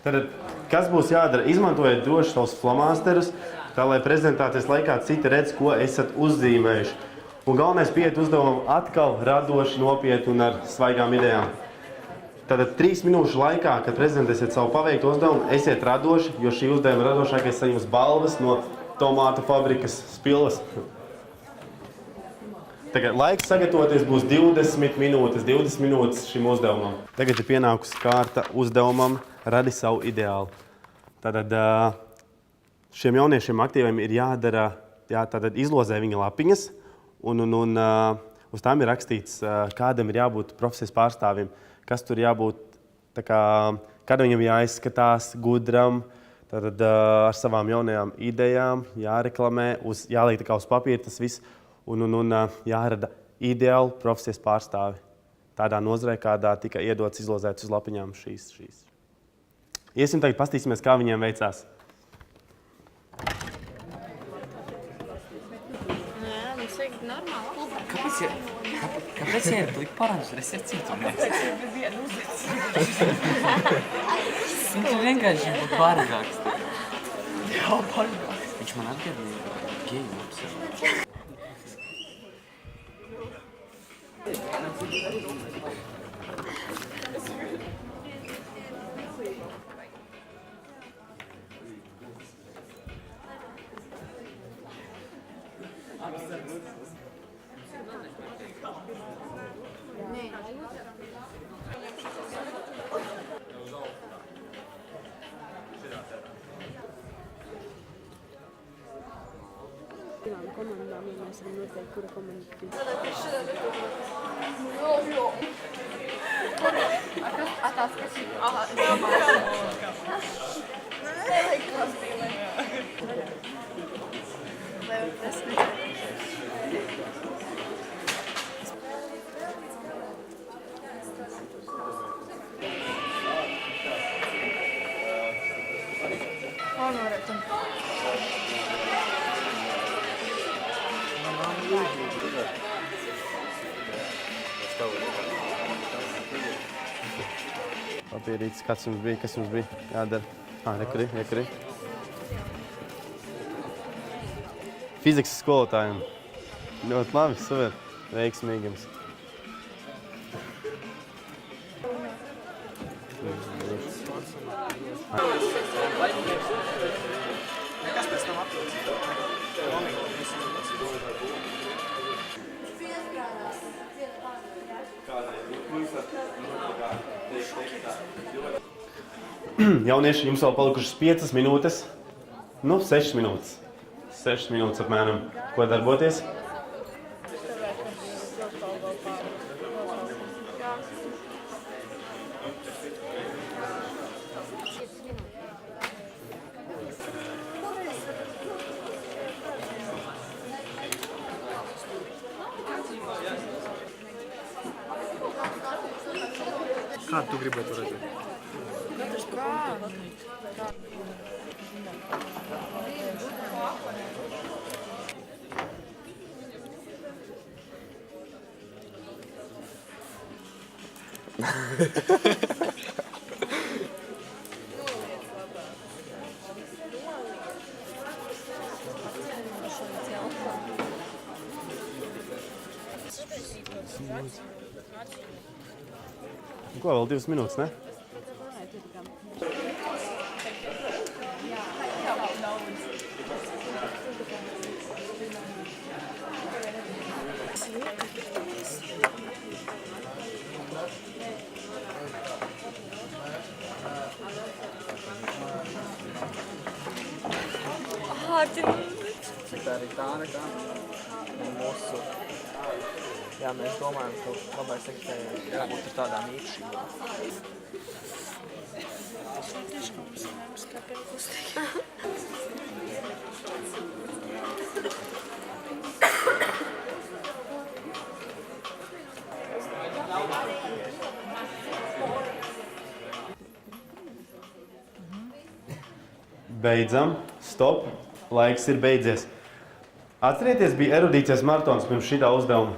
Tad, kas būs jādara? Izmantojiet droši savus flomasterus, tā lai prezentācijas laikā citi redz, ko esat uzzīmējuši. Un galvenais pieiet uzdevumam atkal radoši, nopietni un ar svaigām idejām. Tātad 3 minūšu laikā, kad prezentēsiet savu paveiktu uzdevumu, esiet radoši, jo šī uzdevuma radošākais saņems balvas no tomātu fabrikas Spilvas. Tagad laiks sagatavoties būs 20 minūtes šim uzdevumam. Tagad ir pienākusi kārta uzdevumam radi savu ideālu. Tātad šiem jauniešiem aktīviem ir jādara, tātad izlozē viņa lapiņas, un uz tām ir rakstīts, kādam ir jābūt profesijas pārstāvim, kas tur jābūt, kādam viņam jāizskatās gudram, tātad ar savām jaunajām idejām, jāreklamē, jāliek uz papīra tas viss, un jārada ideāli profesijas pārstāvi tādā nozarē, kādā tika iedots izlozēts uz lapiņām šīs. Iesim tagad, pastīsimies, kā viņiem veicās. Jā, mums vajag normāli. Kāpēc ir tik parāds? Es ir citumnieks. Viņš ir vienkārši bargāks. Jā, bargāks. Viņš man atgādīja geju apsver. Komandām, ja mēs varam noteikt, kura komanda ir. Papīrītis, kas jums bija jādara? Rekuri. Fizikas skolotājiem. Ļoti labi, super, veiksmīgi jums. Jaunieši, jums vēl palikušas 5 minūtes, 6 minūtes. 6 minūtes apmēram. Ko darboties? Kādu tu gribētu redzēt? Ko, vēl 2 minūtes, ne? Tā arī tā nekā. Mūsu, jā, mēs domājam, ka labai sekretēji jābūt ar tādām īpašībām. Beidzam, stop, laiks ir beidzies. Atcerieties, bija erudīcijas maratons pirms šitā uzdevuma.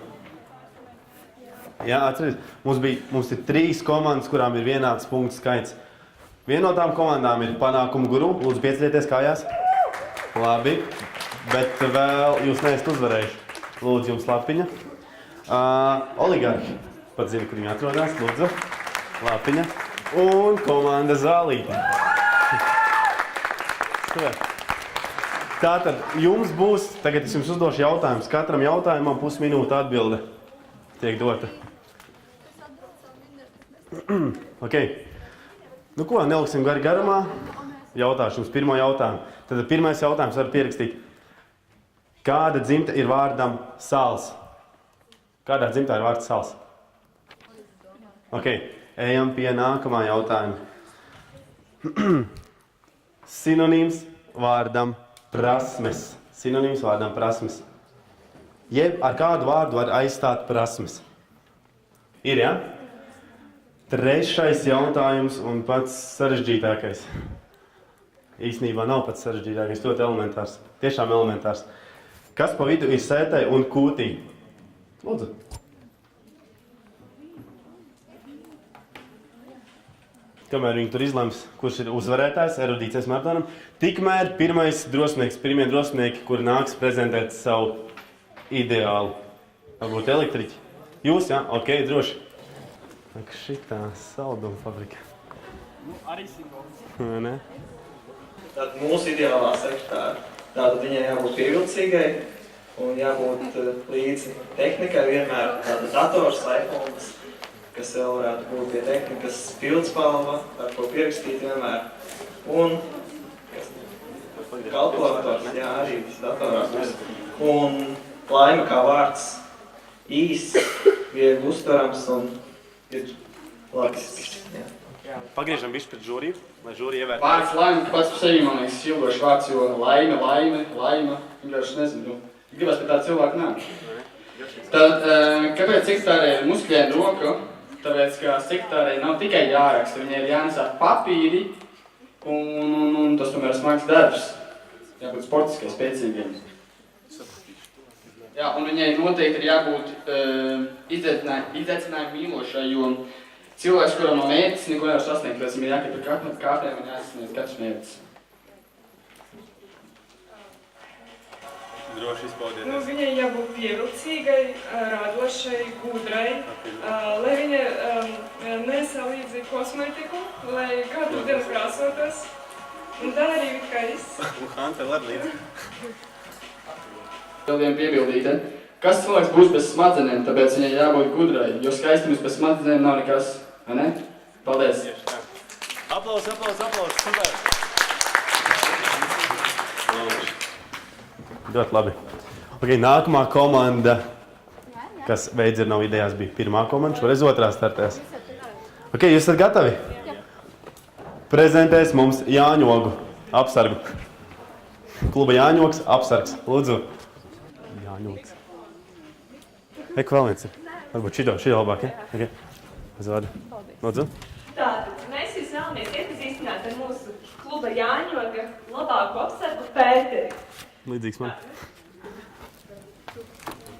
Jā, atcerieties, mums ir 3 komandas, kurām ir vienāds punktu skaits. Viena no tām komandām ir panākumu guru. Lūdzu, piecelieties kājās. Labi, bet vēl jūs neesat uzvarējuši. Lūdzu, jums lapiņa. Oligarhi. Pat zinu, kur viņi atrodas. Lūdzu, lapiņa. Un komanda Zālīte. Tātad jums būs, tagad es jums uzdošu jautājumus. Katram jautājumam pusminūte atbilde tiek dota. Ok. Nu ko, neliksim garumā. Jautāšu jums pirmo jautājumu. Tad pirmais jautājums var pierakstīt. Kāda dzimta ir vārdam sāls? Kādā dzimtā ir vārds sāls? Ok, ejam pie nākamā jautājuma. Sinonīms vārdam prasmes. Sinonīms vārdam prasmes. Jeb ar kādu vārdu var aizstāt prasmes? Ir, ja? Trešais jautājums un pats sarežģītākais. Īstenībā nav pats sarežģītākais, ļoti elementārs. Tiešām elementārs. Kas pa vidu ir sētai un kūtī? Lūdzu. Kamēr viņi tur izlems, kurš ir uzvarētājs erudīcijas maratonam, tikmēr pirmie drosminieki, kuri nāks prezentēt savu ideālu. Varbūt elektriķi. Jūs, jā? Ok, droši. Ak, šitā salduma fabrika. Arī simbols. Ne? Tad mūsu ideālā sekretāra. Tātad viņai jābūt pievilcīgai un jābūt līdzi tehnikai vienmēr tāda dators, iPhones, kas vēl varētu būt pie tehnikas pildspalva, ar ko pierakstīt vienmēr. Un kalkulators, jā, arī datorā būs. Un laima kā vārds īsts, viegli uztverams un ir labs. Pagriežam bišķi pret žūriju, lai žūrija ievērtē. Vārds laima pats par sevi, man liekas, ilgošs vārds, jo laima, vienkārši nezinu, gribas pie tāda cilvēka nāk. Tad, kāpēc sekretārai ir muskuļaina roka? Tāpēc, ka sekretārai nav tikai jāraksta, viņai ir jānesā papīri, un tas tomēr ir smags darbs. Jābūt sportiskai, spēcīgiem. Jā, un viņai noteikti ir jābūt izaicinājumu mīlošai, jo cilvēks, kuram no mērķis, neko nevar sasniegt, tāpēc viņam ir jākļūt par kāpēm un jāsasniedz katrs mērķis. Droši izpaudieties. Viņai jābūt pievilcīgai, radošai, gudrai, lai viņa nesa līdzi kosmētiku, lai katru dienu krāsotos. Un tā arī ir kā viss. Hante, labi līdzi. Vēl viena piebildīte. Kas cilvēks būs bez smadzenēm, tāpēc viņai jābūt gudrai, jo skaistums bez smadzenēm nav nekas, vai ne? Paldies! Aplaus, super! Ļoti labi. Ok, nākamā komanda, kas veids ir nav idejās, bija pirmā komanda, šoreiz otrā startēs. Ok, jūs esat gatavi? Prezentēs mums Jāņogu apsargu. Kluba Jāņogs apsargs. Lūdzu. Jāņogs. Eku vēl viens ir. Varbūt šito labāk, ja? Ok. Zvadu. Lūdzu. Tātad, mēs jūs vēlamies iepazīstināt ar mūsu kluba Jāņoga labāko apsargu Pēteri. Līdzīgs man.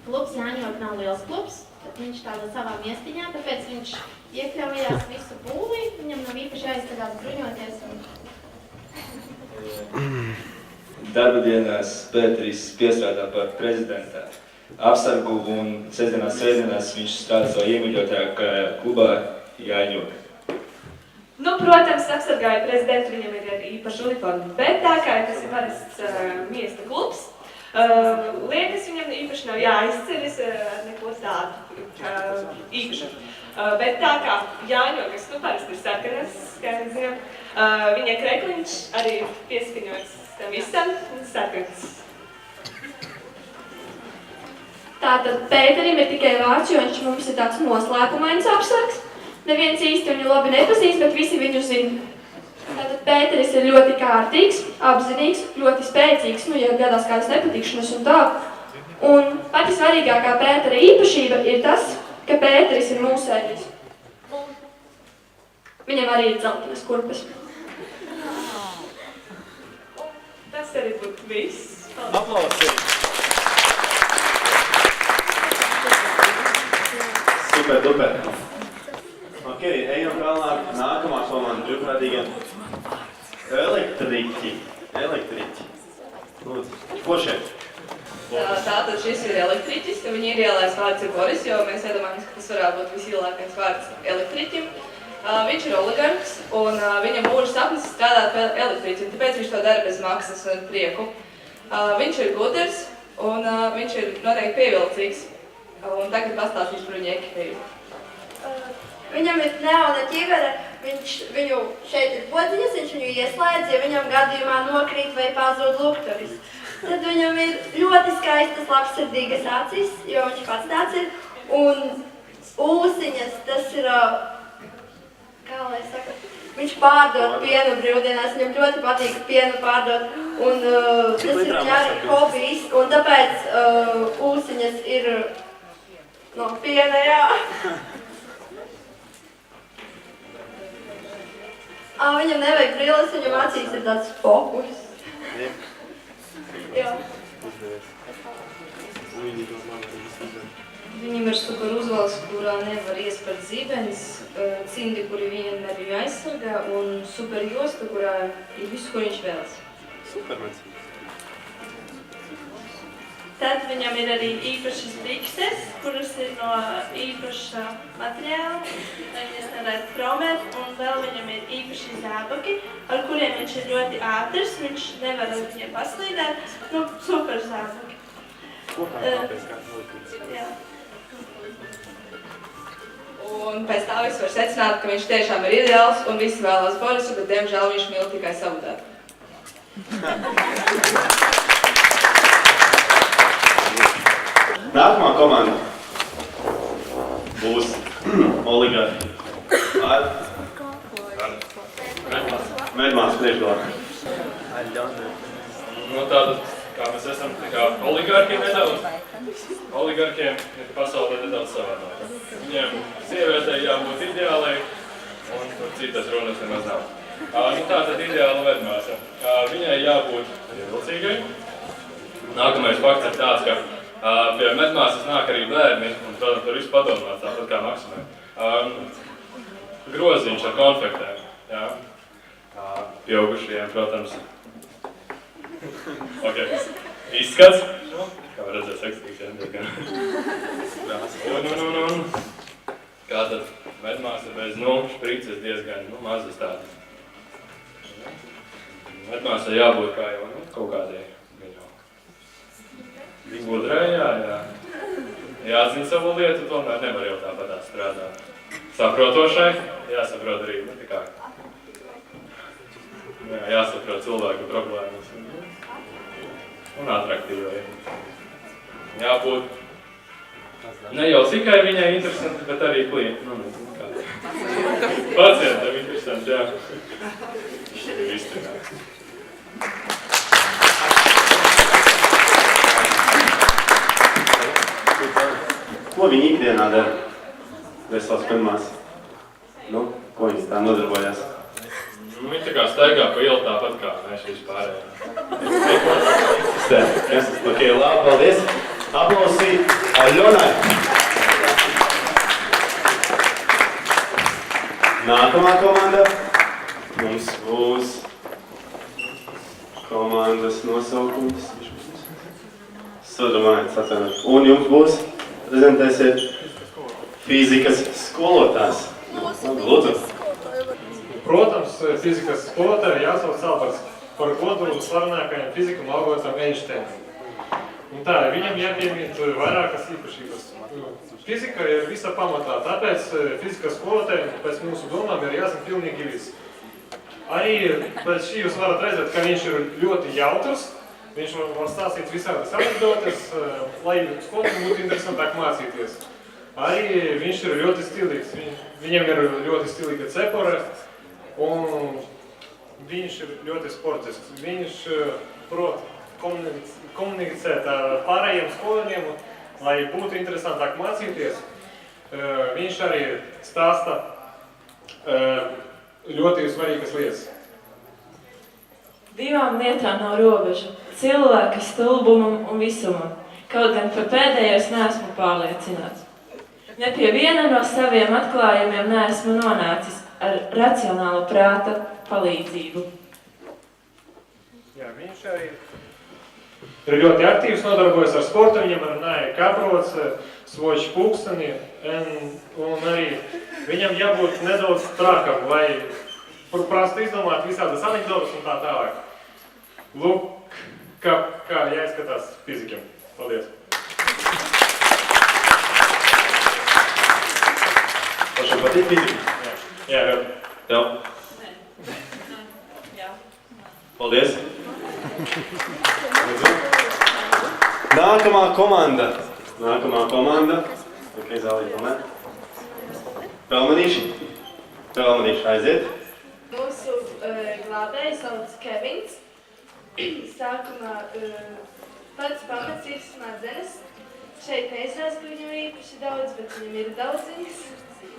Klubs Jāņoga nav liels klubs, tad viņš tādā savā miestiņā, tāpēc viņš iekļaujās visu būlī, viņam nav īpaši jāizskatās bruņoties. Darba dienās Pēteris piestrādā par prezidentā apsargu un sestdienās viņš strādā savā iemīļotajā klubā Jāņoga. Nu, protams, apsargāja prezidentu, viņam ir arī īpaša uniforma, bet tā kā tas ir parasts miesta klubs, liekas viņam īpaši nav jāizceļas neko tādu īpašu. Bet tā kā Jāņogas, nu, parasti ir sarkanas, kā mēs zinām, viņa krekliņš arī pieskaņots tam visam un sarkanas. Tātad Pēterim ir tikai vārds, jo viņš mums ir tāds noslēpumains apsargs. Neviens īsti viņu labi nepazīst, bet visi viņu zina. Tātad Pēteris ir ļoti kārtīgs, apzinīgs, ļoti spēcīgs, nu, ja gadās kādas nepatikšanas un tā. Un pati svarīgākā Pētera īpašība ir tas, ka Pēteris ir mūsējis. Viņam arī ir dzeltenas kurpes. Tas arī būtu viss. Aplausi! Super, duper! Ok, ejam tālāk. Nākamā komanda brīvprātīgiem. Elektriķi. Lūdzu, ko šeit? Tātad šis ir elektriķis, un viņa ielais vārds ir Boris, jo mēs iedomājamies, ka tas varētu būt visielākais vārds elektriķim. Viņš ir oligarks, un viņa mūža sapnis ir strādāt pie elektriķi, un tāpēc viņš to dara bez maksas un prieku. Viņš ir gudrs, un viņš ir noteikti pievilcīgs, un tagad pastāstīs par viņa ekipējumu. Viņam ir neona ķivera, viņu šeit ir podziņas, viņš viņu ieslēdz, ja viņam gadījumā nokrīt vai pazūd lukturis. Tad viņam ir ļoti skaistas, labsirdīgas acis, jo viņš pats tāds ir, un ūsiņas, tas ir, kā lai saka, viņš pārdod pienu brīvdienās, viņam ļoti patīk pienu pārdot, un tas ir viņa arī hobijs, un tāpēc ūsiņas ir no piena, jā. Viņam nevajag brilles, viņam acīs ir tāds fokus. Jā. Viņam ir super uzvalks, kurā nevar iespēt zibens, cimdi, kuri vienmēr viņu aizsargā, un super josta, kurā ir visu, ko viņš vēlas. Supermens. Tad viņam ir arī īpašas bikses, kuras ir no īpaša materiāla, lai viņas nevarētu promēt, un vēl viņam ir īpaši zābaki, ar kuriem viņš ir ļoti ātrs, viņš nevar ar viņiem paslīdēt, super zābaki. Jā. Un pēc tā visu var secināt, ka viņš tiešām ir ideāls, un visi vēlās Borisu, bet diemžēl viņš mīl tikai savu darbu. Nākamā komanda būs oligarhi. Ar Medmās priekšgalā. Tātad, kā mēs esam oligarkiem nedaudz, oligarkiem ir pasaulē nedaudz savādāk. Viņiem sievietei jābūt ideālai, un tur citas runas nemaz nav. Tātad ideāla vedmāsa. Viņai jābūt vilcīgai. Nākamais fakts ir tāds, ka pie medmāsas nāk arī bērni, un protams, tur visu padomāt, tāpat kā Maksimai. Groziņš ar konfektēm, jā. Pieaugušajiem, protams. Ok, izskats. Kā var redzēt, sekstīgs, jā, diezgan. Un. Kā tad medmāsa bez, šprices diezgan, mazas tādas. Medmāsai jābūt kā jau, kaut kādai. Gudrai, jā. Jāzina savu lietu, tomēr nevar jau tāpat strādāt. Saprotošai, jāsaprot arī, tā kā. Jāsaprot cilvēku problēmas. Un atraktīvai. Jābūt ne jau tikai viņai interesanti, bet arī pacientam interesanti, jā. Šī ir izturināts. Ko viņi ikdienā dara? Veselās medmās. Ko viņi tā nodarbojās? Viņi tā kā staigā pa ielu tāpat kā mēs vispārējā. Ok, labi, paldies. Aplausī Aļonai. Nākamā komanda mums būs komandas nosaukums. Sadomājiet, atvainot. Un jums būs, prezentēsiet, fizikas skolotājs. Lūdzu. Protams, fizikas skolotāji jāsauc par godu slavenākajam fizikam Albertam Einšteinam. Un tā, viņam jāpiemīt vairākas īpašības. Fizika ir visa pamatā, tāpēc fizikas skolotājiem pēc mūsu domām ir jāzina pilnīgi viss. Arī pēc šī jūs varat redzēt, ka viņš ir ļoti jautrs. Viņš var stāstīt visādas anekdotes, lai skolotājiem būtu interesantāk mācīties. Arī viņš ir ļoti stilīgs. Viņam ir ļoti stilīga cepure, un viņš ir ļoti sportisks. Viņš prot komunicēt ar pārējiem skolēniem, lai būtu interesantāk mācīties. Viņš arī stāsta ļoti svarīgas lietas. Divām lietām nav robežu – cilvēka stulbumam un visumam, kaut gan par pēdējos neesmu pārliecināts. Ne pie viena no saviem atklājumiem neesmu nonācis, ar racionālu prāta palīdzību. Jā, viņš arī ir ļoti aktīvs, nodarbojas ar sportu, viņam ar nāja kaprots, svoķi pulksteni, un arī viņam jābūt nedaudz trakam, lai prasta izdomāt visādas anekdotas un tā tālāk. Lūk, kā jāizskatās fizikiem. Paldies! Pašam patīk fizika? Jā, ļoti. Tev? Jā. Paldies! Nākamā komanda. Ok, zālīt, ne? Pelmanīši, aiziet. Mūsu glābēji sauc Kevins. Sākumā pats pamats ir smadzenes. Šeit neizrās, ka viņam ir īpaši daudz, bet viņam ir daudziņas.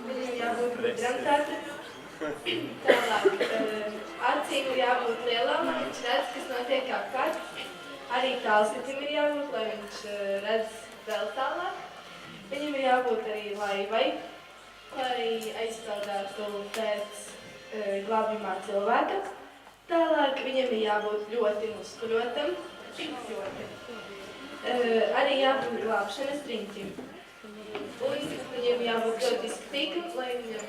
Viņam jābūt gudram tātad. Tālāk, acīm ir jābūt lielām, lai viņš redz, kas notiek apkārt. Arī tālskatim ir jābūt, lai viņš redz vēl tālāk. Viņam ir jābūt arī laivai, lai aizstāvētu pēc glābjamā cilvēka. Tālāk viņam ir jābūt ļoti muskuļotam. Arī jābūt glābšanas riņķim. Un viņam jābūt ļoti izskatīgam, lai viņam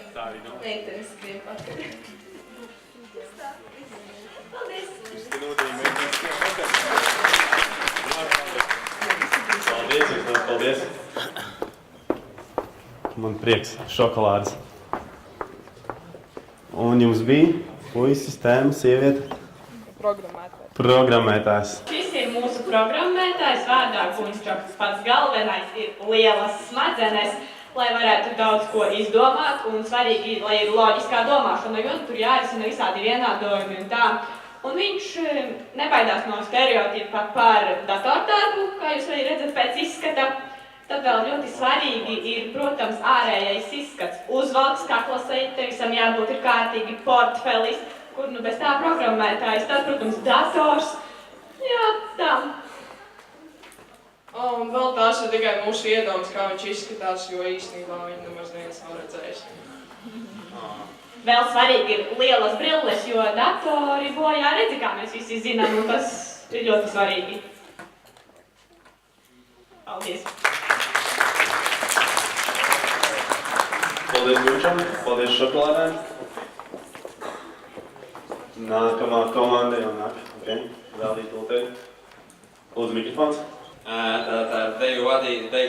meitenes skrien pakaļ. Paldies! Paldies! Man prieks, šokolādes. Un jums bija puisis, tēma, sieviete? Programmētājs. Šis ir mūsu programmētājs vārdā Gunčoks. Pats galvenais ir lielas smadzenes, lai varētu daudz ko izdomāt, un svarīgi, lai ir loģiskā domāšana, jo tur jārisina visādi vienādojumi un tā. Un viņš nebaidās no stereotipa par datordarbu, kā jūs arī redzat pēc izskata. Tad vēl ļoti svarīgi ir, protams, ārējais izskats. Uzvalks, kaklaseite, visam jābūt ir kārtīgi portfelis, kur nu bez tā programmētājs, tad, protams, dators. Jā, tā. Un vēl tās ir tikai mūsu iedomas, kā viņš izskatās, jo īstenībā viņi nemaz neviens nav redzējis. Vēl svarīgi ir lielas brilles, jo datori bojā redzi, kā mēs visi zinām, un tas ir ļoti svarīgi. Paldies! Paldies Gunčam, paldies šokolādēm. Nākamā komanda jau nāk. Ok, zālīt lūtēji. Lūdzu mikrofons. Tā deju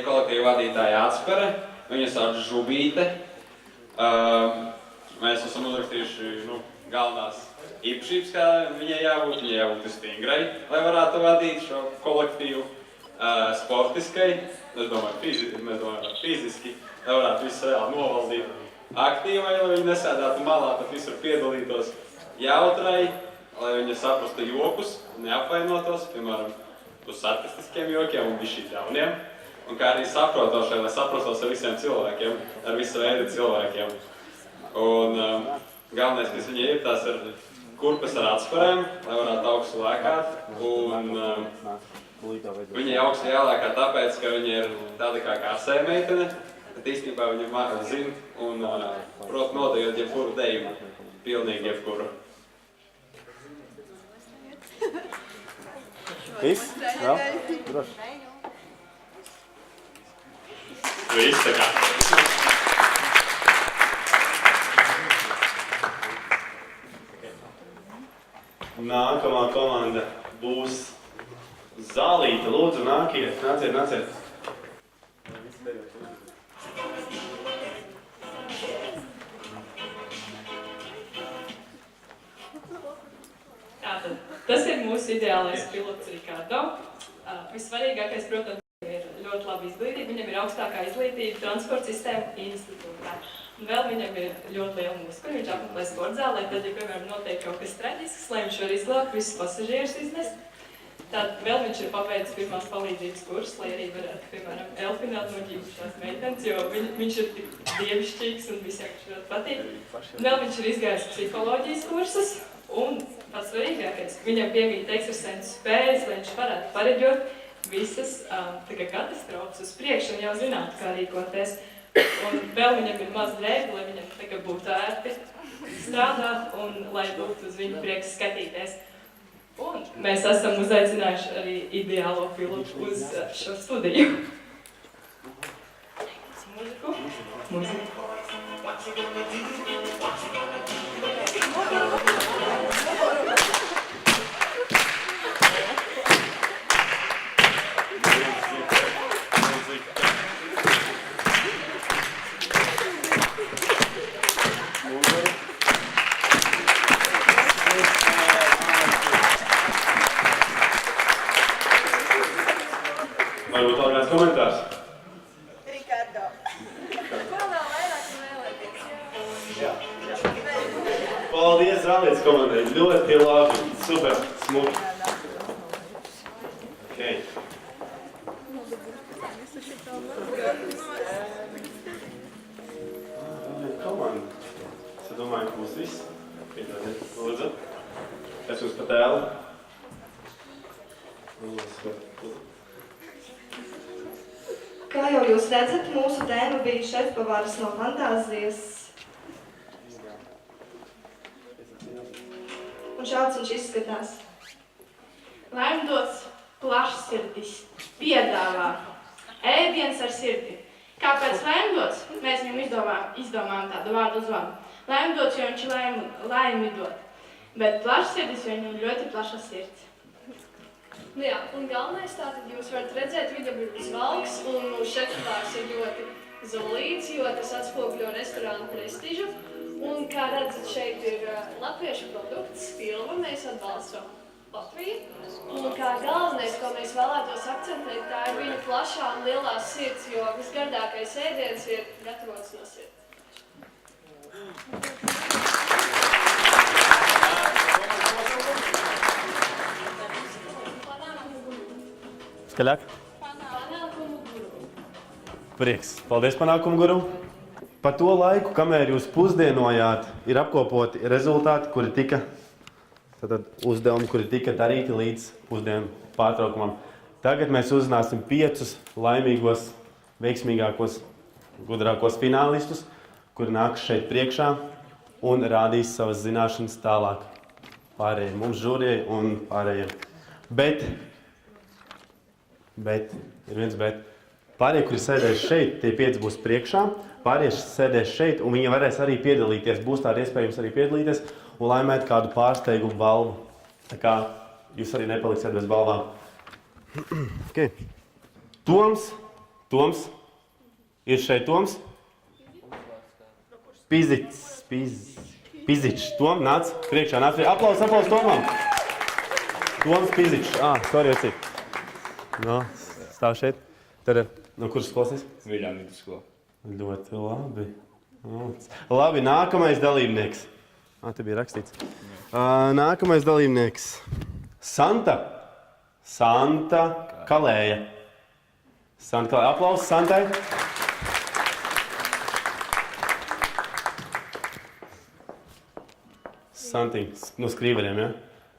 kolektīvu vadītāja Atspere, viņa sauc Žubīte. Mēs esam uzrakstījuši galvenās īpašības, kā viņai jābūt stingrai, lai varētu vadīt šo kolektīvu, sportiskai, mēs domājam fiziski, lai varētu visu reāli novaldīt, aktīvai, lai viņi nesēdētu malā, bet visur piedalītos, jautrai, lai viņi saprastu jokus, neapvainotos, piemēram, uz sarkastiskiem jokiem un bišķīt jauniem, un kā arī saprotošai, lai saprastos ar visiem cilvēkiem, ar visu veidu cilvēkiem. Un galvenais, kas viņai ir, tās ir kurpes ar atsparēm, lai varētu augstu lēkāt. Un viņa augstu jālēkā tāpēc, ka viņa ir tāda kā kārsēja meitene, bet īstenībā viņa zina un prot nodejot jebkuru dejumu, pilnīgi jebkuru. Viss? Vēl? Droši. Viss tā kā. Nākamā komanda būs Zālīte. Lūdzu, nāciet. Tātad, tas ir mūsu ideālais pilots Rikārdo. Vissvarīgākais, protams, ir ļoti laba izglītība. Viņam ir augstākā izglītība transporta sistēma institūtā. Un vēl viņam ir ļoti liela muskuļi, viņš apmeklē sportzāli, lai tad, ja, piemēram, notiek kaut kas traģisks, lai viņš var izglābt visus pasažierus iznest. Tad vēl viņš ir pabeidzis pirmās palīdzības kursus, lai arī varētu, piemēram, elpināt noģībušās meitenes, jo viņš ir tik dievišķīgs un visiem viņš ļoti patīk. Vēl viņš ir izgājis psiholoģijas kursus, un pats svarīgākais, viņam piemīt ekstrasensu spējas, lai viņš varētu pareģot visas katastrofas uz priekšu un jau zinātu, kā rīkoties. Un vēl viņam ir maz drēbi, lai viņam tagad būtu ērti strādāt un lai būtu uz viņu prieks skatīties. Un mēs esam uzaicinājuši arī ideālo Filipu uz šo studiju. Mūziku. Varbūt vēl kāds komentārs? Rikardo. Ko vēl vairāk vēlēties? Paldies, Zālītes komandai. Ļoti labi. Super. Smuki. Okay. Komanda. Es domāju, ka būs viss. Lūdzu. Es uz pa tēlu. Kā jau jūs redzat, mūsu tēma bija šefpavārs no fantāzijas. Un šāds viņš izskatās. Laimdots plašsirdis piedāvā ēdiens ar sirdi. Kāpēc laimdots? Mēs viņam izdomājam tādu vārdu uzvārdu. Laimdots, jo viņš laimi dod. Bet plašsirdis, jo viņam ļoti plaša sirds. Nu jā, un galvenais tātad jūs varat redzēt, viņam ir smalks un šefpavārs ir ļoti zolīts, jo tas atspogļo restorānu prestižu. Un kā redzat, šeit ir latviešu produkts, Pilva, mēs atbalstam Latviju. Un kā galvenais, ko mēs vēlētos akcentēt, tā ir viņa plašā un lielā sirds, jo visgardākais ēdiens ir gatavots no sirds. Skaļāk? Panākumu guru. Prieks. Paldies, panākumu guru. Par to laiku, kamēr jūs pusdienojāt, ir apkopoti rezultāti, kuri tika, uzdevumi, kuri tika darīti līdz pusdienu pārtraukumam. Tagad mēs uzzināsim 5 laimīgos, veiksmīgākos, gudrākos finālistus, kuri nāks šeit priekšā un rādīs savas zināšanas tālāk pārējiem, mums žūrijai un pārējiem. Bet, ir viens bet. Pārējie, kuri sēdēs šeit, tie 5 būs priekšā. Pārējie sēdēs šeit, un viņi varēs arī piedalīties. Būs tāda iespējams arī piedalīties un laimēt kādu pārsteigumu balvu. Tā kā jūs arī nepaliksiet bez balvām. Okay. Toms. Ir šeit Toms. Pizičs. Tom, nāc priekšā. Aplaus Tomam. Toms Pizičs. Sorry, Jocik. No, stāv šeit. Tad, no kuras skolas esi? Viļām vidusskola. Ļoti labi. Labi, nākamais dalībnieks. Te bija rakstīts. Nākamais dalībnieks. Santa Kalēja. Aplausus Santai. Santiņ, no skrīveriem, ja?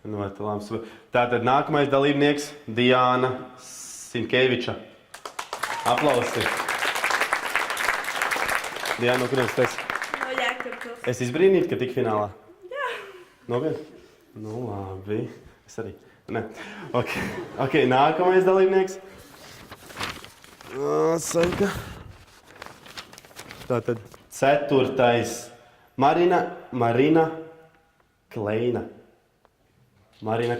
Tātad nākamais dalībnieks Diāna Sinkeviča. Aplausi. Diana, no kurienes tu esi? No Jēkabpils. Es izbrīnītu, ka tik finālā? Jā. Nopietni? Nu, labi. Es arī. Ne. Ok, nākamais dalībnieks. Saika. Tātad 4. Marina Kleina. Marina,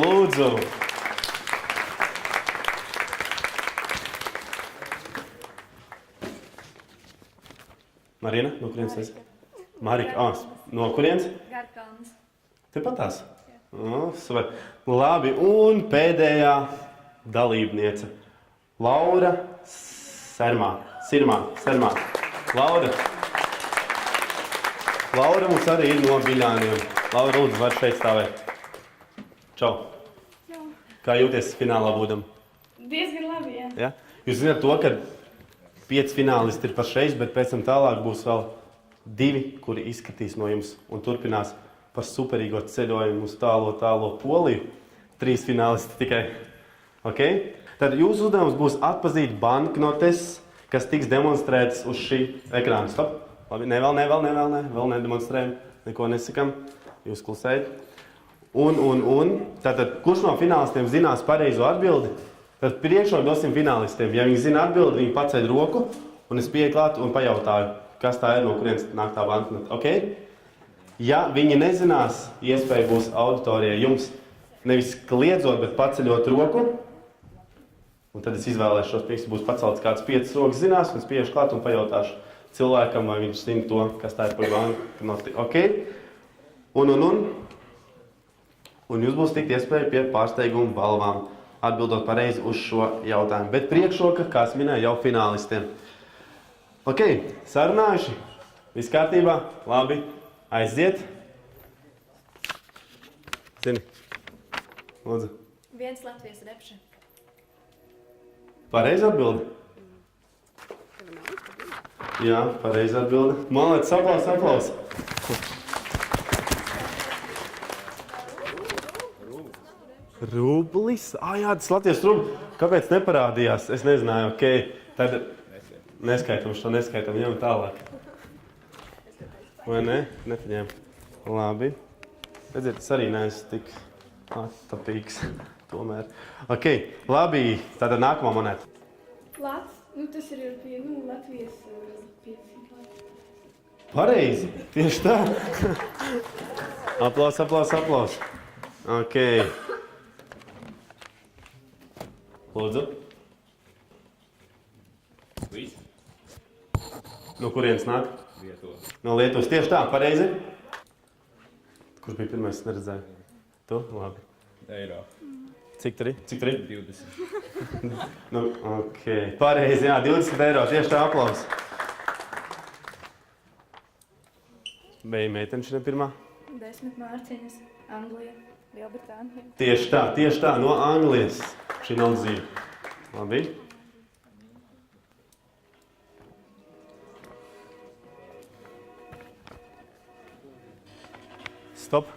lūdzu. Marina, no kurienes esi? Marika, no kurienes? Garkalnis. Tepat tās? Super. Labi, un pēdējā dalībniece. Laura Sirmā. Laura mums arī ir no Viļāniem. Laura, lūdzu, var šeit stāvēt. Čau. Kā jūties finālā būdam? Diezgan labi, jā. Ja? Jūs zināt to, ka 5 finālisti ir pašreiz, bet pēc tam tālāk būs vēl 2, kuri izskatīs no jums un turpinās par superīgo ceļojumu uz tālo Poliju. 3 finālisti tikai. Okay? Tad jūsu uzdevums būs atpazīt banknotes, kas tiks demonstrētas uz šī ekrāna. Stop. Labi, vēl nedemonstrējam, neko nesakam, jūs klusējat. Tātad, kurš no finālistiem zinās pareizo atbildi, tad priekšroku dosim finālistiem. Ja viņi zina atbildi, viņi paceļ roku, un es pieeju klāt un pajautāju, kas tā ir, no kurienes nāk tā banknota. Okay? Ja viņi nezinās, iespēja būs auditorijai jums nevis kliedzot, bet paceļot roku, un tad es izvēlēšos, pieks, būs pacelts kāds 5 rokas zinās, un es pieešu klāt un pajautāšu cilvēkam, vai viņš zina to, kas tā ir par banknoti. Okay? Un jūs būs tikt iespēja pie pārsteiguma balvām, atbildot pareizi uz šo jautājumu. Bet priekšroka, kā es minēju, jau finālistiem. Ok, sarunājuši? Viss kārtībā? Labi. Aiziet. Zini. Lūdzu. Viens Latvijas repše. Pareizi atbildi? Jā, pareizi atbildi. Malēc, aplaus. Rublis? Jā, tas Latvijas rublis. Kāpēc neparādījās? Es nezināju, ok. Tad neskaitam šo, ņem tālāk. Vai ne? Nepaņēm. Labi. Redziet, es arī neesmu tik attapīgs. Tomēr. Ok, labi. Tātad nākamā monēta. Tas ir pie, Latvijas 500. Pareizi. Tieši tā. Aplaus. Ok. Lūdzu. No kurienes nāk? Lietuvas. No Lietuvas. Tieši tā, pareizi. Kurš bija pirmais, neredzēju? Tu? Labi. Eiro. Cik tur ir? 20. Ok. Pareizi, jā, 20 eiro. Tieši tā, aplaus. Bija meitene šī pirmā? 10 mārciņas, Anglija, Lielbritānija. Tieši tā, no Anglijas. Šī nav dzīve. Labi. Stop.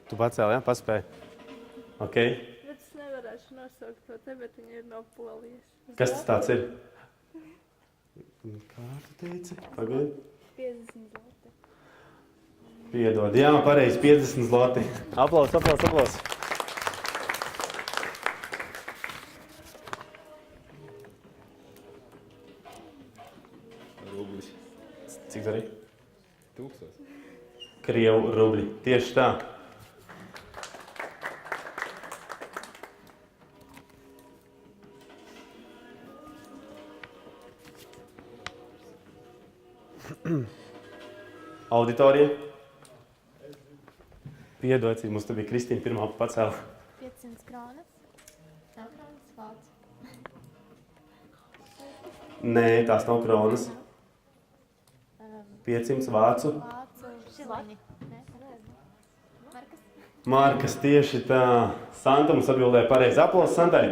Tu pacēli, jā? Paspēji. Ok. Bet es nevarēšu nosaukt to te, bet viņa ir no Polijas. Kas tas tāds ir? Kā tu teici? Pagaid. 50 zloti. Piedod. Jā, pareizi, 50 zloti. Aplaus. Rublis. Cik arī? 1000. Krievu rubļi. Tieši tā. Auditorija. Piedod, cik mums te bija Kristīna pirmā pacēla. 500 kronas. Nav kronas vācu. Nē, tās nav kronas. 500 vācu. Vācu šiliņi. Markas. Markas, tieši tā. Santa mums atbildēja pareizi. Aplaus Santai.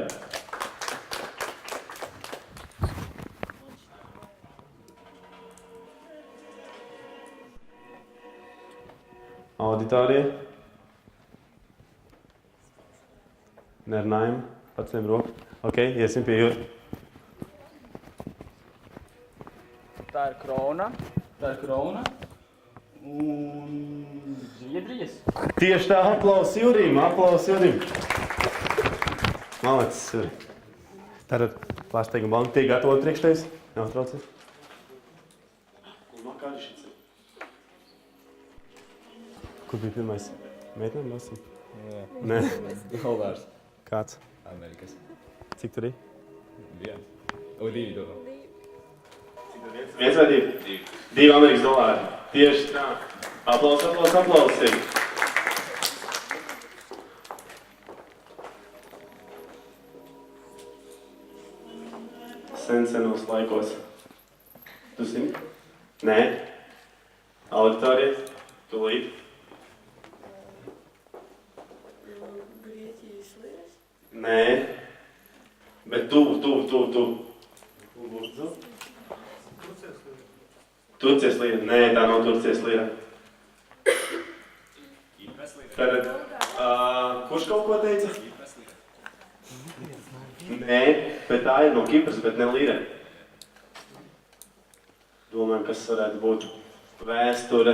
Auditorija. Nerunājam. Pacēm roku. Ok, iesim pie jūra. Tā ir krona. Un Zviedrijas. Tieši tā, aplaus Jurim. Malacis, Juri. Tātad pārsteiguma banka tiek gatavot priekš tevis. Neuztraucies. Kur bija pirmais? Meitnēm nosim? Nē. Dolārs. Kāds? Amerikas. Cik tur ir? 1. O, 2 dolāri. Viens vai 2? 2 Amerikas dolāri. Tieši tā. Aplaus. Senos laikos. Tu zini? Nē. Auditorija. Tūlīt. Grieķijas lietas. Nē. Bet tuvu. Turcijas līra. Nē, tā nav Turcijas līra. Tātad, kurš kaut ko teica? Nē, bet tā ir no Kipras, bet ne lira. Domājam, kas varētu būt vēsture,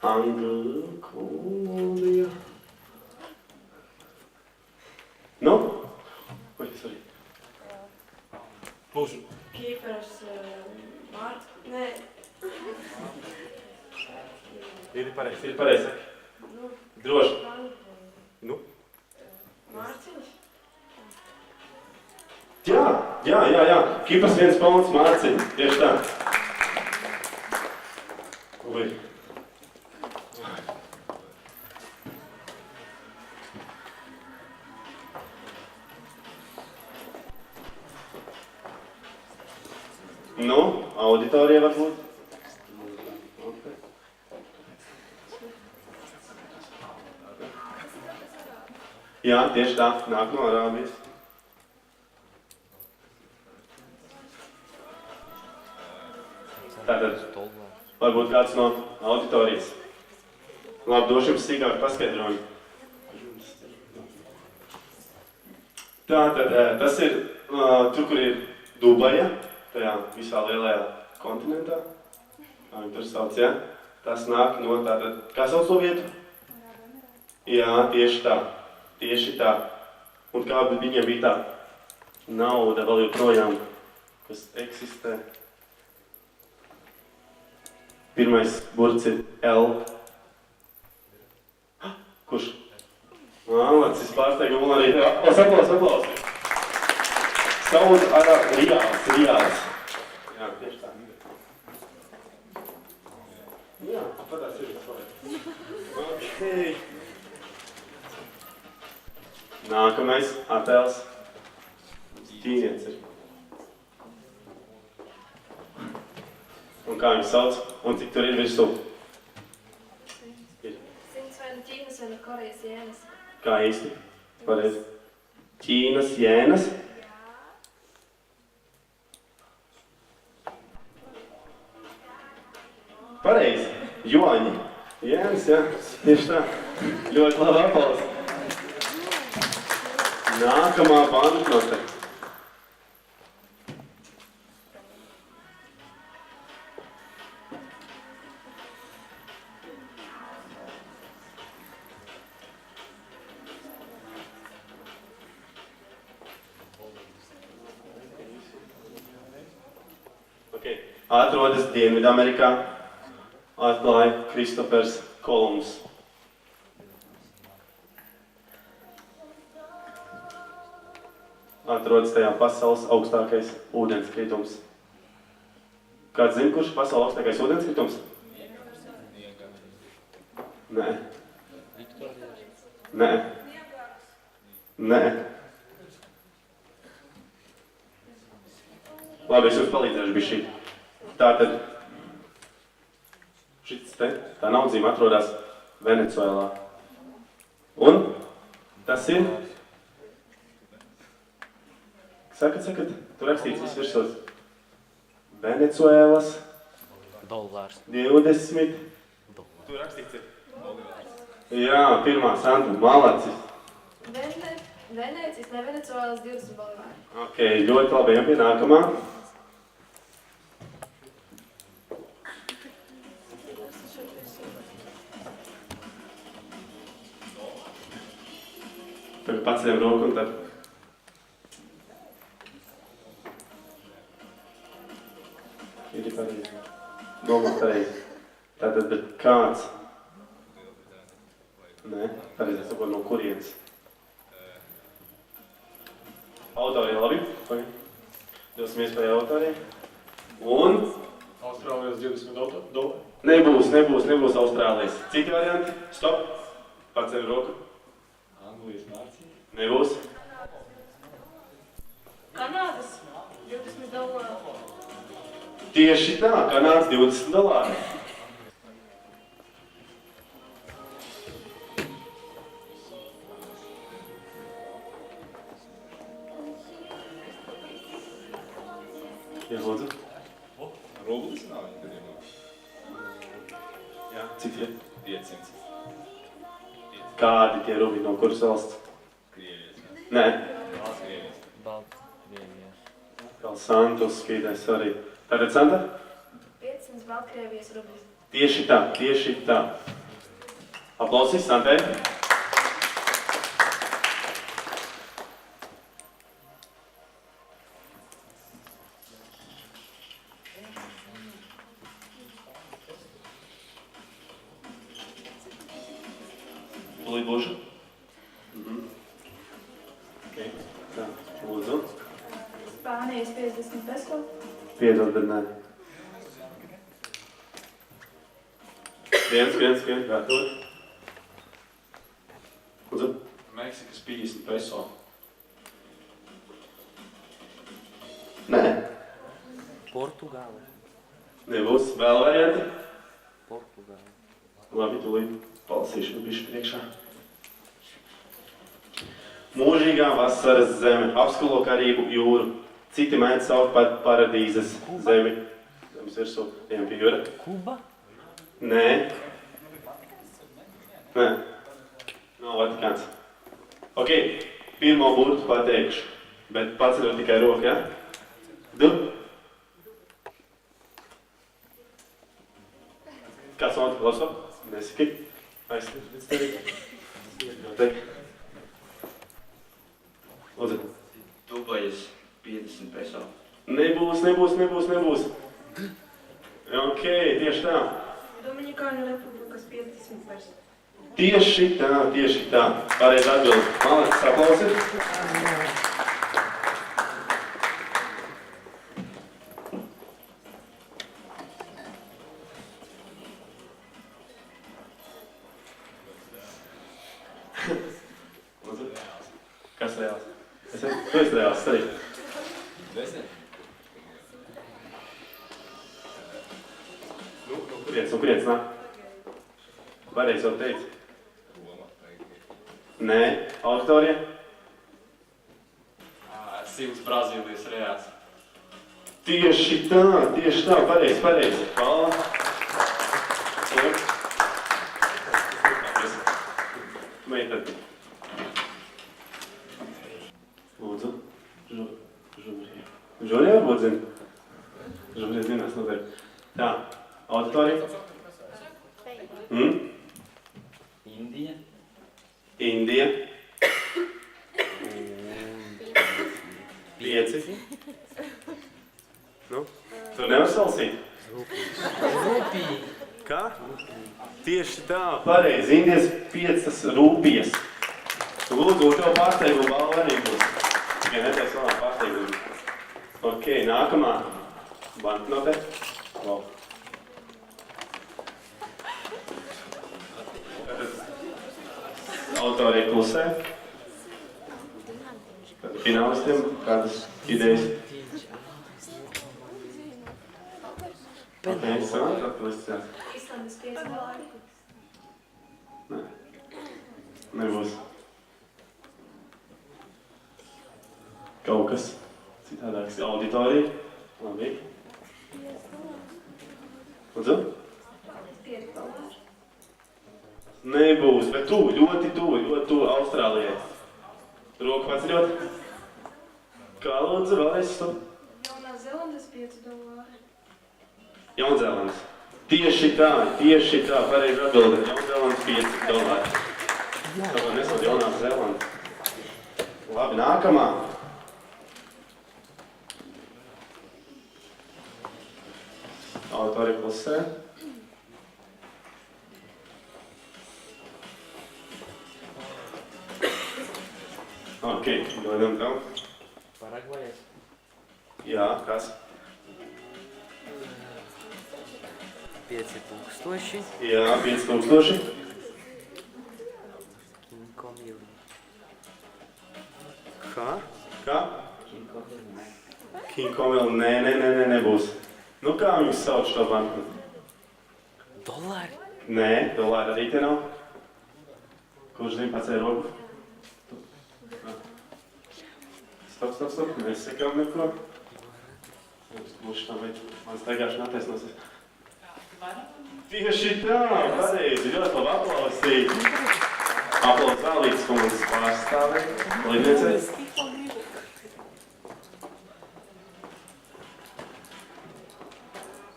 Angļu kolonija. Nu? Vai tas arī? Būšu. Kīpers, Nē. Ir pareizi. Droši. Nu? Mārciņš? Jā. Kipras 1 punkts, Mārciņš. Tieši tā. Ui. Nu, auditorija varbūt. Jā, tieši tā, nāk no Arābijas. Tātad, varbūt kāds no auditorijas. Labi, došu jums sīkāk paskaidrojumu. Tātad, tas ir tur, kur ir Dubaja, tajā visā lielajā kontinentā. Kā viņi tur sauc, ja? Tas nāk no tātad, kā sauc to vietu? Jā, tieši tā. Un kā viņiem bija tā nauda vēl joprojām, kas eksistē. Pirmais burts ir L. Kurš? Malacis, pārsteigumu un arī aplaus. Saud Rijāds. Jā, tieši tā. Jā, patās ir svarīgi. Okay. Nākamais attēls. Tīnietis ir. Un kā viņu sauc? Un cik tur ir virsū? Simts vai nu Ķīnas vai nu Korejas jēnas. Kā īsti? Pareizi. Ķīnas jēnas? Pareizi. Juaņi. Jēnas, jā. Tieši tā. Ļoti labi aplausi. Nākamā banknote. Atrodas Dienvidamerikā, atklāja Kristofers Kolumbs. Atrodas tajā pasaules augstākais ūdenskritums. Kāds zina, kurš ir pasaules augstākais ūdenskritums? Nē. Labi, es jums palīdzēšu bišķi. Tātad, tā naudzīme atrodas Venecuēlā. Un tas ir, sakat, tur rakstīts viss virsot. Venecuēlas Dolārs. 20. Tur rakstīts ir. Jā, pirmā Santa, malacis. Venēcijas, ne Venecuēlas 20 bolivāri. Ok, ļoti labi, ejam pie nākamā. Tagad paceļam roku un tad. Ir pareizi. Domā pareizi. Tātad, bet kāds? Nē, pareizi, sakot, no kurienes? Autorija labi. Dosim iespēju autorija. Un? Austrālijas 20 dolāri. Nebūs Austrālijas. Citi varianti? Stop. Paceļam roku. Anglijas Mārciņa. Nebūs. Kanādas 20 dolāri. Tieši tā, Kanādas 20 dolāri. Jā, lūdzu. Rublis nav viņa gadījumā. Jā, cik tie? 500. Kādi tie rubļi, no kuras valsts? Krievijas. Nē. Atkal Santa uzspīdēs arī. Tātad, Santa? 500 Baltkrievijas rubļus. Tieši tā, tieši tā. Aplausis Santai. Tūlīt būšu. Okay. Tā, lūdzu. Spānijas 50 peso. Piedod, bet nē. Viens, gatavot. Lūdzu. Meksikas 50 peso. Nē. Portugāle. Nebūs vēl varianti? Portugāle. Labi, tūlīt palasīšu bišķi priekšā. Mūžīgā vasaras zeme apskalo karību jūru. Citi mēdz saukt par paradīzes zemi. Zemes virsū, ejam pie jūra. Kuba? Nē. Nē. Nav Vatikāns. Ok, pirmo burtu pateikšu, bet paceļot tikai roku, ja? Du. Kāds man klauso? Nesaki. Aizstāvīt. Lūdzu. Dubajas 50 peso. Nebūs. Ok, tieši tā. Dominikāņu republikas 50 peso. Tieši tā. Pareizi atbild. Malacis, aplausi. Lūdzu. Kas reāls? Tu esi reāls, arī. Kurienes nāk? Pareizi jau teici. Nē, auditorija? Sīvs Brazīlijas reāls. Tieši tā, pareizi. Paldies. Meitad. Lūdzu. Žorija varbūt zina? Žorija zinās noteikti. Tā, auditorija? Indija. 5. Nu, tu nevar salasīt? Rūpīgi. Kā? Tieši tā, pareizi. Indijas 5 rūpijas. Lūdzu, tev pārsteigumu balva arī būs. Tikai neteiks vēl pārsteigumu. Ok, nākamā. Banknote. Wow. Autorija klusē. Finālistiem kādas idejas? Ok, sanāk atpilistījās. Islandes 5 dolāri. Nē. Nebūs. Kaut kas citādāks. Auditorija. Labi. Lūdzu? 5 dolāri. Nebūs, bet ļoti tuvu Austrālijai. Roku paceļot. Kā lūdzu, vēlreiz stop? Jaunzēlandes 5 dolāri. Jaunzēlandes. Tieši tā, pareizi atbilde. Jaunzēlandes 5 dolāri. Tāpēc nesot Jaunā Zēlanda. Labi, nākamā. Auditorija klusē. Ok, dodam tev. Paragvajas. Jā, kas? 5000. Jā, 5000. Kinkomili. Kā? Kinkomili, nē, nebūs. Nu kā viņus sauc šo banku? Dolāri? Nē, dolāri arī te nav. Kurš zina pacēja roku? Stop, nesakām neko. Kurš tam vajag, man staigāšana attaisnosies. Tieši tā, pareizi, ļoti labi aplausīt. Aplaus Zālītes komandas pārstāve, Lidniecei.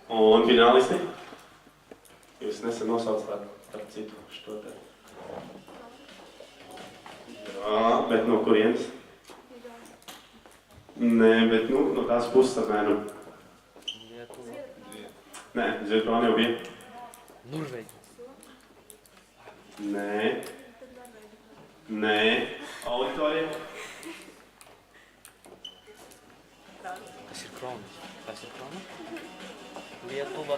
Un finālisti? Jūs nesen nosaucāt starp citu šo te. Jā, bet no kurienes? Nē, bet no tās puses apmēram. Nē, Zviedrija jau bija. Norvēģi. Nē. Auditorija? Tas ir Krona. Lietuva.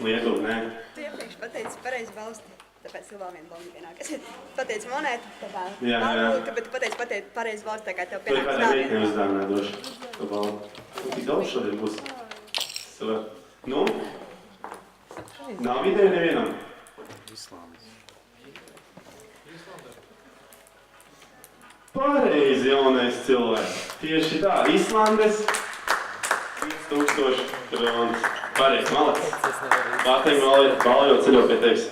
Lietuva, nē. Tu iepriekš pateici pareizi valsti, tāpēc tev vēl viena balva pienākas. Pateici monētu, tā kā Jā. valūta, bet tu pateici pareizi valsti, tā kā tev Vai pienākas kādai vēl meitnei viena. uzdāvināt droši? Tu balvu. Tik daudz šodien būs. Nu? Nav ideja nevienam? Islāms. Pareizi, jaunais cilvēks. Tieši tā, Islandes 5000 kronas. Pareizi, malacis. Vārteņi balva jau ceļo pie tevis.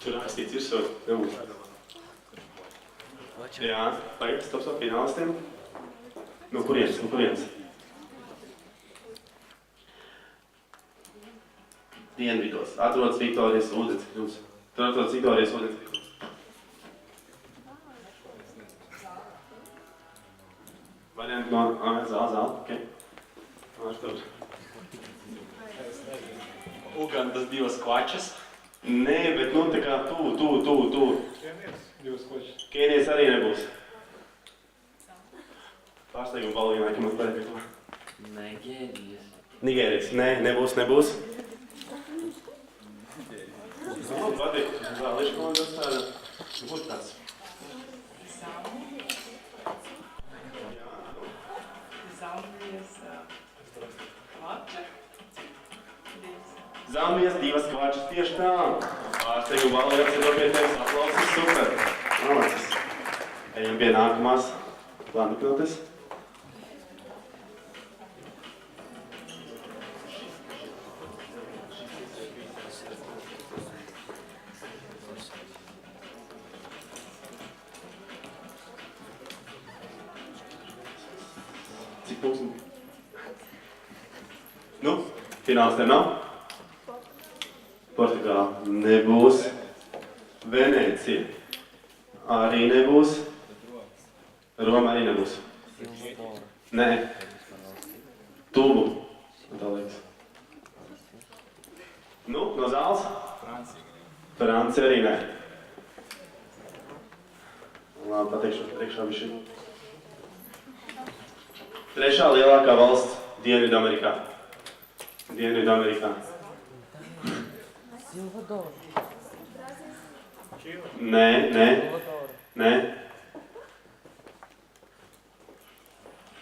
Tur rakstīts virsot, nebūs. Jā, tagad stops ar finālistiem. No kurienes? Dienvidos. Atrodas Viktorijas ūdens. Tur atrodas Viktorijas ūdens. Varianti no zāle, ok. Tur. Ugandas divas kvačas. Nē, bet tā kā tu. Divas kočas. Kēnijas arī nebūs. Pārsteigumu balvu vienā, ka mums pareiz pie to. Nigērijas. Nē, nebūs. Man patīk, zāliešu komanda uzstāda. Būs tāds. Zambijas divas kvačas, tieši tā. Pārsteigumu balvu jāceļo pie tevis. Aplausis, super. Malacis. Ejam pie nākamās landuknotes. Cik mums? Fināls te nav? Portugāla nebūs. Venēcija arī nebūs. Roma arī nebūs. Nē. Tubu. Tā liekas. No zāles? Francija arī nē. Labi, pateikšu priekšā bišķi. Trešā lielākā valsts Dienvidamerikā. Nē.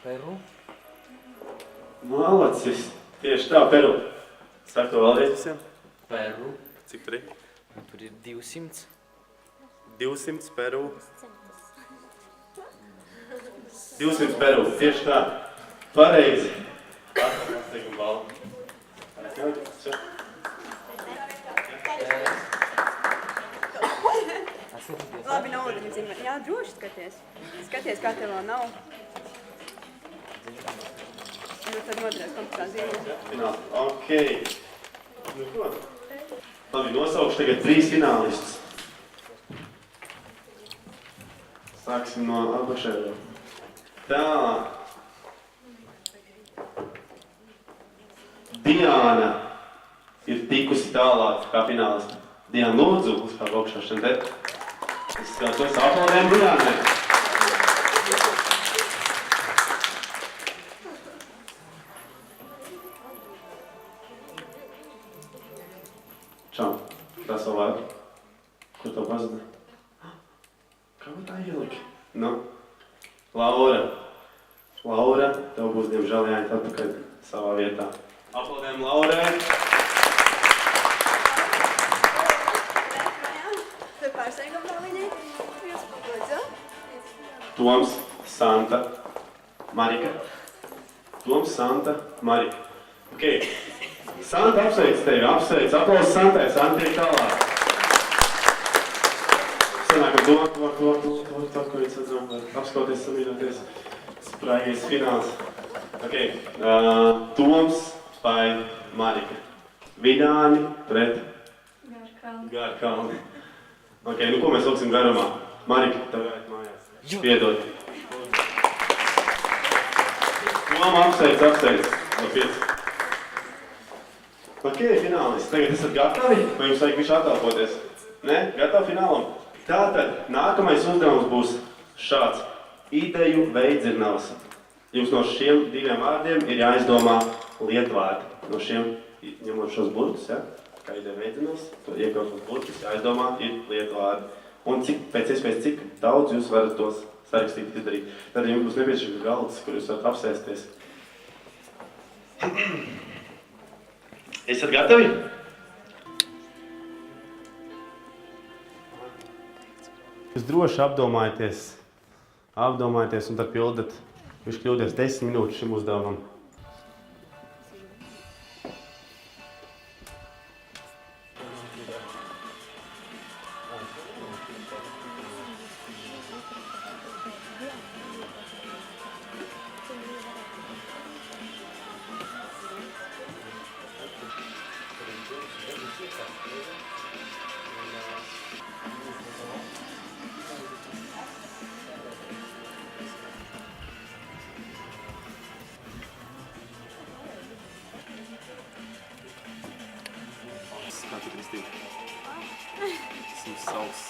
Peru? Malacis. Tieši tā, Peru. Saka to vēlreiz visiem? Peru. Cik tur ir? Tur ir 200. 200 Peru. 200 Peru, tieši tā. Pareizi. Atteikuma balva. Labi, naudiņu zīmē. Jā, droši skaties. Skaties, kā tev vēl nav. Tad noturēs kompleksā zīmē. Ok. Nu ko? Labi, nosaukšu tagad 3 finālistus. Sāksim no apakšējā. Tā. Diāna ir tikusi tālāk kā finālista. Diāna, lūdzu, uzkāp augšā šeit te. Es skatos aplaudēm Diānai. Čau, tas vēl vajag. Kur tev pazuda? Kā tā ielika? Nu, Laura, tev būs diemžēl jāiet atpakaļ savā vietā. Aplaudēm Laurai! Tev pārsteigam vēl viņai? Lūdzu. Toms, Santa, Marika. Ok. Santa apsveic tevi, aplausi Santai, Santa ir tālāk. Sanākam to, ko viņš atzām, var apskauties, samīnoties. Sprāgais fināls. Okay. Toms vai Marika. Vidāni pret Garkalni. Ok, nu ko mēs lūksim garumā? Marika, tev jāiet mājās. Piedod. Tom apsteidz. Labies. Ok, finālisti. Tagad esat gatavi? Vai jums vajag viņš attālpoties? Ne? Gatavi finālam? Tātad, nākamais uzdevums būs šāds. Ideju veidzirnavs. Jums no šiem diviem vārdiem ir jāizdomā lietvārdi. No šiem, ņemot šos burtus, ja? Kā ideja veidzirnavs, to iekļaut šos burtus, jāizdomā ir lietvārdi. Un pēc iespējas cik daudz jūs varat tos sarakstīt, izdarīt. Tad jums būs nepieciešams galds, kur jūs varat apsēsties. Esat gatavi? Jūs droši apdomājieties un tad pildat, viņš kļūdies 10 minūtes šim uzdevumam. Kāds ir Kristīna? Esmu sauss.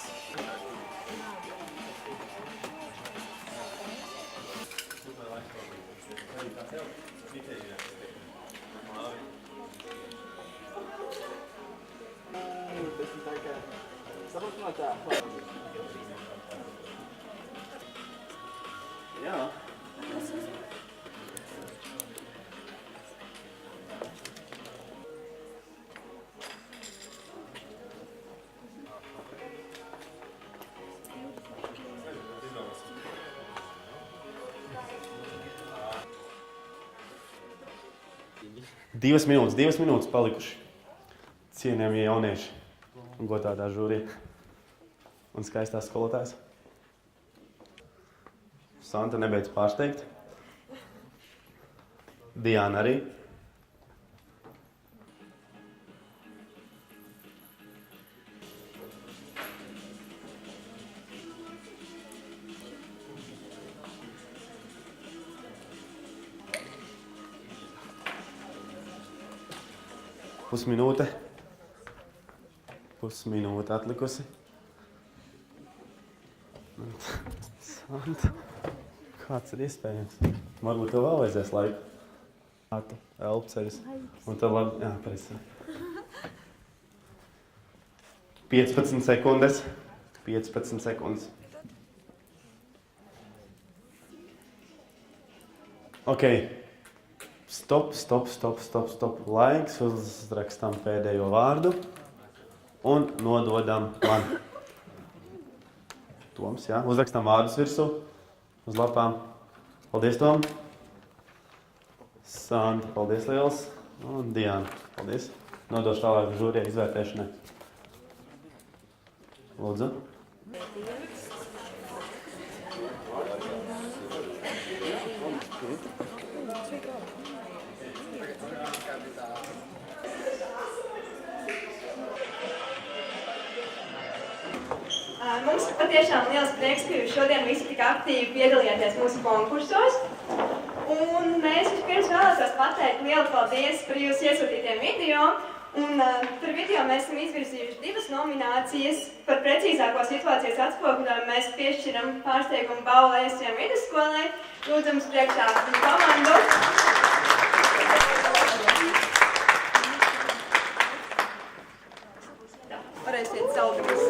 Jā. Divas minūtes palikuši. Cienījamie jaunieši un godātā žūrija un skaistās skolotājs. Santa nebeidz pārsteigt. Diana arī. Pusminūte atlikusi. Santa, kāds ir iespējams? Varbūt tev vēl vajadzēs laiku. Tātu, elpceļus. Un tad labi, jā, pareizi. 15 sekundes. 15 sekundes. Ok. Stop. Laiks, uzrakstām pēdējo vārdu un nododam man. Toms, jā, uzrakstām vārdus virsū uz lapām. Paldies, Tom. Santa, paldies liels. Un Diana, paldies. Nodošu tālāk žūrijai izvērtēšanai. Lūdzu. Mums ir patiešām liels prieks, ka jūs šodien visi tik aktīvi piedalījāties mūsu konkursos. Un mēs vispirms vēlētos pateikt lielu paldies par jūsu iesūtītiem video. Un par video mēs esam izvirzījuši 2 nominācijas. Par precīzāko situācijas atspoguļojumu mēs piešķiram pārsteigumu balvu ESM vidusskolai. Lūdzu mums priekšā komandu. Varēsiet saldumus.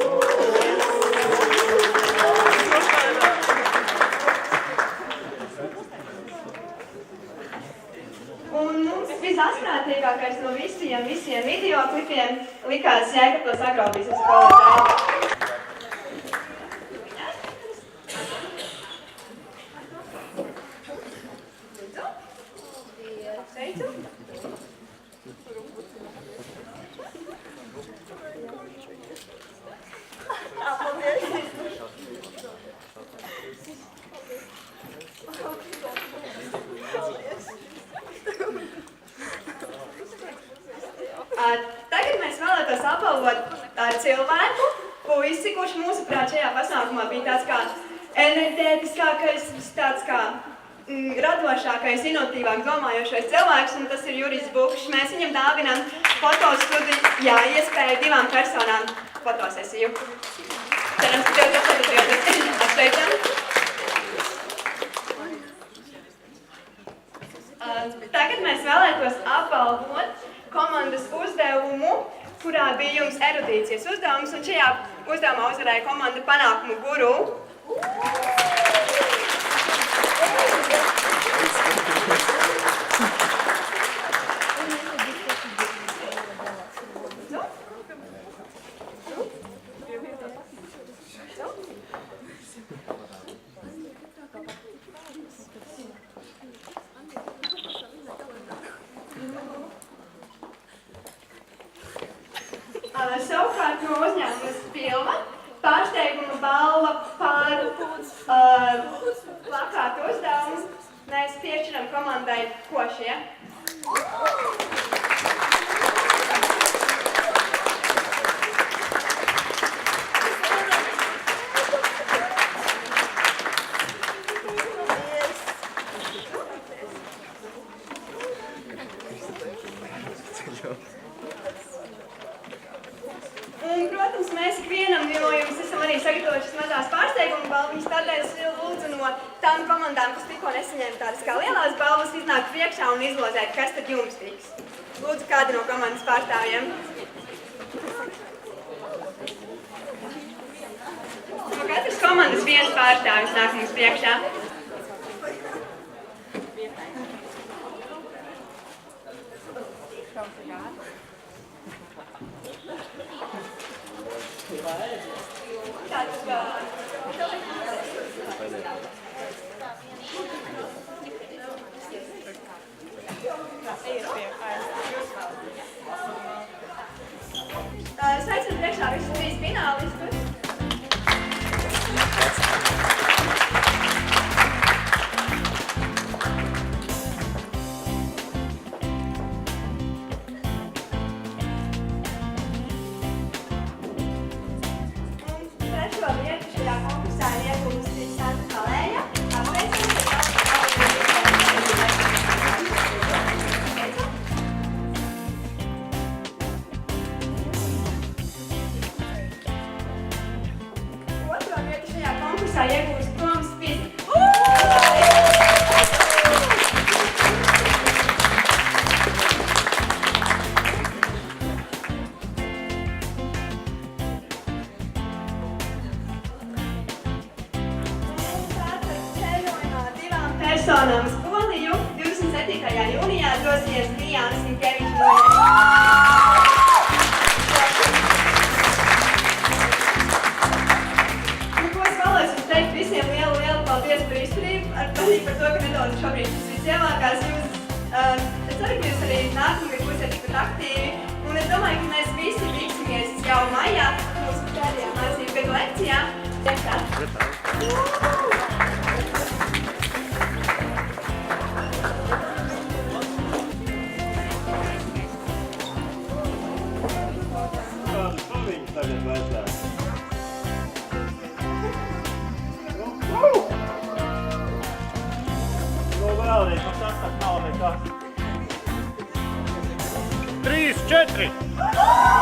Un mums visasprātīgākais no visiem video klipiem likās Jēkabpils Agrobiznes skolotāji. Sveicu! Paldies! Tagad mēs vēlētos apbalvot cilvēku, puisi, kurš mūsuprāt šajā pasākumā bija tāds kā enerģētiskākais, tāds kā radošākais, inovatīvāk domājošais cilvēks, un tas ir Jurijs Bukšs. Mēs viņam dāvinām fotostudiju, iespēju 2 personām fotosesiju. Cerams, ka tev tas atradījāties. Apsveicam. Tagad mēs vēlētos apbalvot komandas uzdevumu, kurā bija jums erudīcijas uzdevums, un šajā uzdevumā uzvarēja komanda Panākumu guru. Savukārt no uzņēmumas Pilva pārsteiguma balva par plakātu uzdevumu mēs piešķiram komandai Košie. Un, protams, mēs ikvienam no jums esam arī sagatavojuši mazās pārsteiguma balviņas, tādēļ es lūdzu no tām komandām, kas tikko nesaņēma tādas kā lielās balvas, iznākt priekšā un izlozēt, kas tad jums tiks. Lūdzu, kādi no komandas pārstāvjiem. No katras komandas viens pārstāvjums nāk mums priekšā. Sveicam priekšā visus 3 finālistus. Trešo vietu šajā konkursā ir iegūmusi Santa Kalēja. Apsveicam, otro vietu šajā konkursā iegūst Toms Pizi. Personām uz Poliju 27. jūnijā dosies Jānis Sinkevičs no ko es vēlos jums teikt visiem lielu paldies par izturību, arī par to, ka nedaudz šobrīd šis vislielākās jūs. Es ceru, ka jūs arī nākamgad būsiet tikpat aktīvi, un es domāju, ka mēs visi tiksimies jau maijā mūsu pēdējā mācību gadu lekcijā. Priekšā! Tagad vajadzētu. Vēlreiz, man sastāv nav nekas. 3, 4!